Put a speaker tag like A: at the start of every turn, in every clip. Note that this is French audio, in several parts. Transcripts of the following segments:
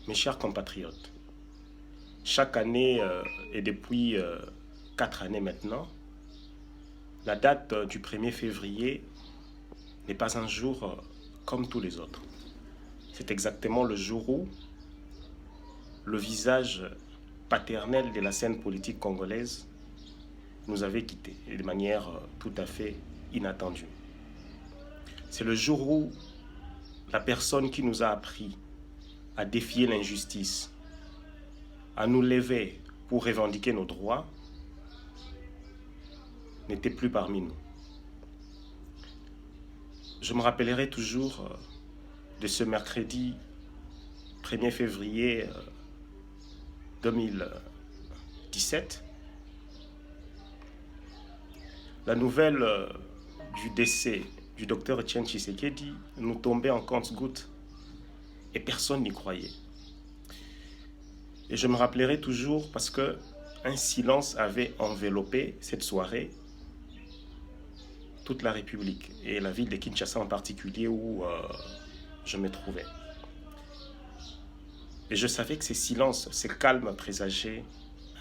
A: Mes chers compatriotes, chaque année et depuis 4 années maintenant, la date du 1er février n'est pas un jour comme tous les autres. C'est exactement le jour où le visage paternel de la scène politique congolaise nous avait quittés, et de manière tout à fait inattendue. C'est le jour où la personne qui nous a appris à défier l'injustice, à nous lever pour revendiquer nos droits, n'était plus parmi nous. Je me rappellerai toujours de ce mercredi 1er février 2017, la nouvelle du décès du docteur Etienne Tshisekedi nous tombait en compte-gouttes et personne n'y croyait. Et je me rappellerai toujours parce que un silence avait enveloppé cette soirée toute la République et la ville de Kinshasa en particulier où je me trouvais. Et je savais que ces silences, ces calmes présageaient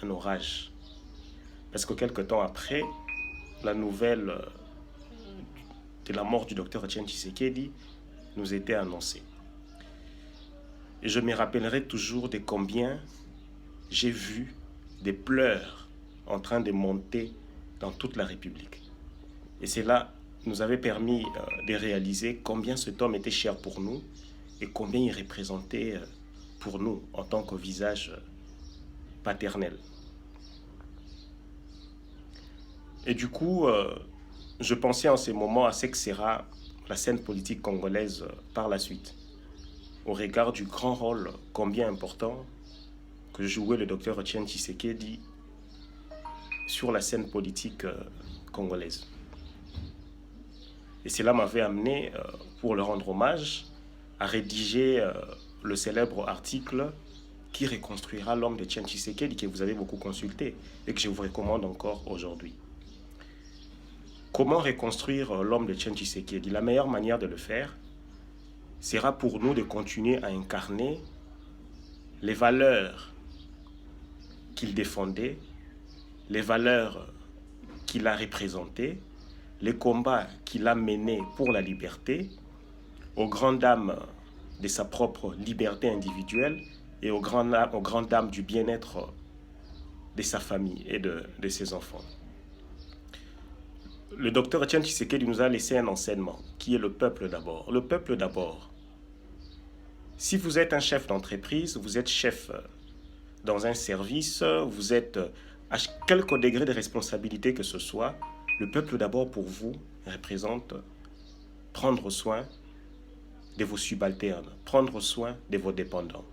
A: un orage. Parce que quelque temps après, la nouvelle de la mort du docteur Etienne Tshisekedi nous était annoncée. Et je me rappellerai toujours de combien j'ai vu des pleurs en train de monter dans toute la République. Et cela nous avait permis de réaliser combien cet homme était cher pour nous et combien il représentait pour nous en tant que visage paternel. Et du coup, je pensais en ces moments à ce que sera la scène politique congolaise par la suite, au regard du grand rôle combien important que jouait le docteur Etienne Tshisekedi sur la scène politique congolaise. Et cela m'avait amené, pour le rendre hommage, à rédiger le célèbre article qui reconstruira l'homme d'Etienne Tshisekedi, que vous avez beaucoup consulté et que je vous recommande encore aujourd'hui. Comment reconstruire l'homme d'Etienne Tshisekedi? La meilleure manière de le faire sera pour nous de continuer à incarner les valeurs qu'il défendait, les valeurs qu'il a représentées, les combats qu'il a menés pour la liberté, aux grandes dames de sa propre liberté individuelle et aux grandes dames du bien-être de sa famille et de ses enfants. Le docteur Etienne Tshisekedi nous a laissé un enseignement qui est le peuple d'abord. Le peuple d'abord. Si vous êtes un chef d'entreprise, vous êtes chef dans un service, vous êtes à quelque degré de responsabilité que ce soit, le peuple d'abord pour vous représente prendre soin de vos subalternes, prendre soin de vos dépendants,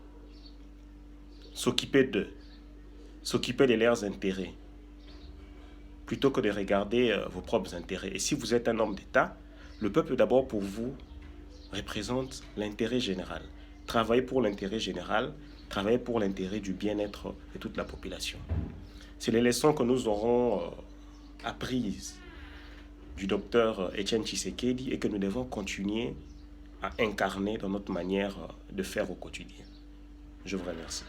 A: s'occuper d'eux, s'occuper de leurs intérêts, plutôt que de regarder vos propres intérêts. Et si vous êtes un homme d'État, le peuple d'abord pour vous représente l'intérêt général. Travaillez pour l'intérêt général, travaillez pour l'intérêt du bien-être de toute la population. C'est les leçons que nous aurons apprises du docteur Etienne Tshisekedi et que nous devons continuer à incarner dans notre manière de faire au quotidien. Je vous remercie.